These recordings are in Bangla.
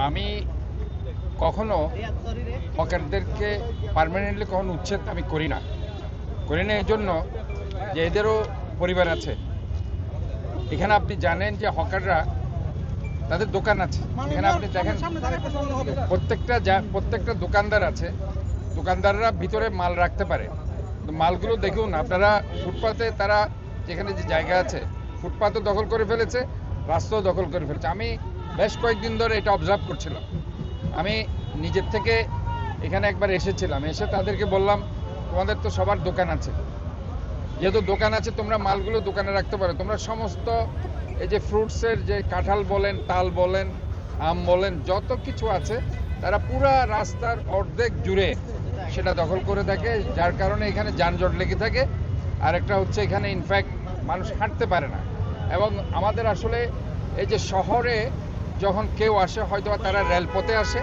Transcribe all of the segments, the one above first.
আমি কখনো হকারদেরকে পার্মানেন্টলি কখনো উচ্ছেদ আমি করি না এই জন্য যে এদেরও পরিবার আছে। এখানে আপনি জানেন যে হকাররা তাদের দোকান আছে, এখানে আপনি দেখেন প্রত্যেকটা দোকানদার আছে, দোকানদাররা ভিতরে মাল রাখতে পারে। মালগুলো দেখুন আপনারা, ফুটপাতে তারা যেখানে যে জায়গা আছে ফুটপাতও দখল করে ফেলেছে, রাস্তাও দখল করে ফেলেছে। আমি বেশ কয়েকদিন ধরে এটা অবজার্ভ করছিলাম। আমি নিজের থেকে এখানে একবার এসেছিলাম, এসে তাদেরকে বললাম তোমাদের তো সবার দোকান আছে, যেহেতু দোকান আছে তোমরা মালগুলো দোকানে রাখতে পারো, তোমরা সমস্ত এই যে ফ্রুটসের যে কাঁঠাল বলেন, তাল বলেন, আম বলেন, যত কিছু আছে তারা পুরা রাস্তার অর্ধেক জুড়ে সেটা দখল করে থাকে, যার কারণে এখানে যানজট লেগে থাকে। আর একটা হচ্ছে এখানে ইনফ্যাক্ট মানুষ হাঁটতে পারে না। এবং আমাদের আসলে এই যে শহরে যখন কেউ আসে, হয়তো তারা রেলপথে আসে,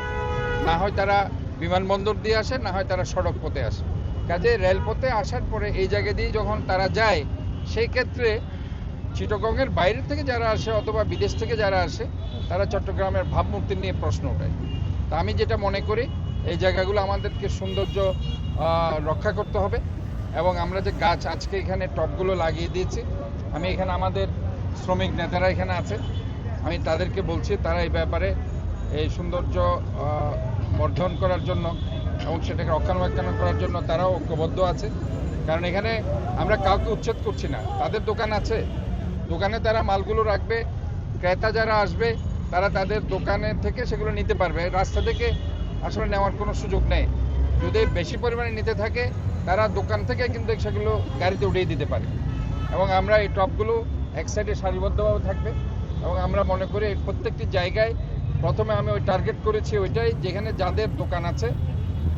না হয় তারা বিমানবন্দর দিয়ে আসে, না হয় তারা সড়ক পথে আসে। কাজে রেলপথে আসার পরে এই জায়গা দিয়ে যখন তারা যায়, সেই ক্ষেত্রে চিটাগংয়ের বাইরে থেকে যারা আসে অথবা বিদেশ থেকে যারা আসে, তারা চট্টগ্রামের ভাবমূর্তি নিয়ে প্রশ্ন ওঠায়। তা আমি যেটা মনে করি, এই জায়গাগুলো আমাদেরকে সৌন্দর্য রক্ষা করতে হবে। এবং আমরা যে গাছ আজকে এখানে টবগুলো লাগিয়ে দিয়েছি, আমি এখানে আমাদের শ্রমিক নেতারা এখানে আছে, আমি তাদেরকে বলছি তারা এই ব্যাপারে এই সৌন্দর্য বর্ধন করার জন্য এবং সেটাকে রক্ষণাবেক্ষণ করার জন্য তারাও ঐক্যবদ্ধ আছে। কারণ এখানে আমরা কাউকে উচ্ছেদ করছি না, তাদের দোকান আছে, দোকানে তারা মালগুলো রাখবে, ক্রেতা যারা আসবে তারা তাদের দোকানে থেকে সেগুলো নিতে পারবে। রাস্তা থেকে আসলে নেওয়ার কোনো সুযোগ নেই। যদি বেশি পরিমাণে নিতে থাকে তারা দোকান থেকে কিন্তু সেগুলো গাড়িতে উঠিয়ে দিতে পারে। এবং আমরা এই টপগুলো এক সাইডে সারিবদ্ধভাবে থাকবে। এবং আমরা মনে করি প্রত্যেকটি জায়গায় প্রথমে আমি ওই টার্গেট করেছি ওইটাই, যেখানে যাদের দোকান আছে,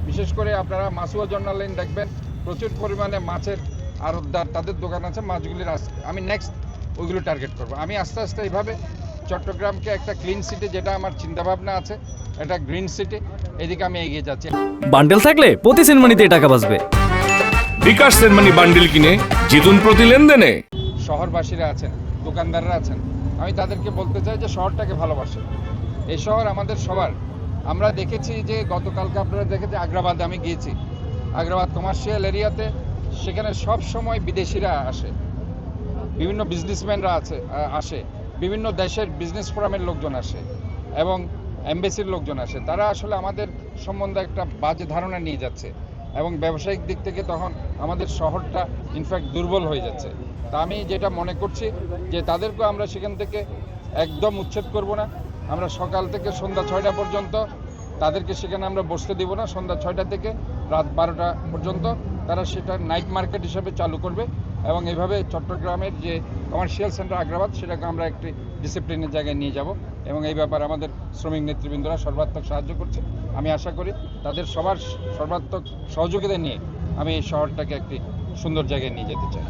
বিশেষ করে আপনারা মাসুয়া জর্নাল লাইন দেখবেন প্রচুর পরিমাণে মাছের আড়তদার, তাদের দোকান আছে, মাছগুলির আমি নেক্সট ওইগুলো টার্গেট করব। আমি আস্তে আস্তে এইভাবে চট্টগ্রামকে একটা ক্লিন সিটি, যেটা আমার চিন্তাভাবনা আছে, একটা গ্রিন সিটি, এদিকে আমি এগিয়ে যাচ্ছি। বান্ডেল থাকলে প্রতি সেনমানিতে টাকা বাঁচবে। বিকাশ সেনমানি বান্ডেল কিনে জিতুন প্রতি লেনদেনে। শহরবাসীরা আছেন, দোকানদাররা আছেন, আমি তাদেরকে বলতে চাই যে শহরটাকে ভালোবাসেন। এই শহর আমাদের সবার। আমরা দেখেছি যে গতকালকে আপনারা দেখেছি আগ্রাবাদে আমি গিয়েছি, আগ্রাবাদ কমার্শিয়াল এরিয়াতে, সেখানে সব সময় বিদেশিরা আসে, বিভিন্ন বিজনেসম্যানরা আসে, বিভিন্ন দেশের বিজনেস ফোরামের লোকজন আসে এবং এমবেসির লোকজন আসে। তারা আসলে আমাদের সম্বন্ধে একটা বাজে ধারণা নিয়ে যাচ্ছে এবং ব্যবসায়িক দিক থেকে তখন আমাদের শহরটা ইনফ্যাক্ট দুর্বল হয়ে যাচ্ছে। তা আমি যেটা মনে করছি যে তাদেরকেও আমরা সেখান থেকে একদম উচ্ছেদ করব না। আমরা সকাল থেকে সন্ধ্যা 6টা পর্যন্ত তাদেরকে সেখানে আমরা বসতে দিব না। সন্ধ্যা 6টা থেকে রাত 12টা পর্যন্ত তারা সেটা নাইট মার্কেট হিসেবে চালু করবে এবং এইভাবে চট্টগ্রামের যে কমার্শিয়াল সেন্টার আগ্রাবাদ, সেটাকে আমরা একটি ডিসিপ্লিনের জায়গায় নিয়ে যাব এবং এই ব্যাপারে আমাদের শ্রমিক নেতৃবৃন্দরা সর্বাত্মক সাহায্য করছে। আমি আশা করি তাদের সবার সর্বাত্মক সহযোগিতা নিয়ে আমি এই শহরটাকে একটি সুন্দর জায়গায় নিয়ে যেতে চাই।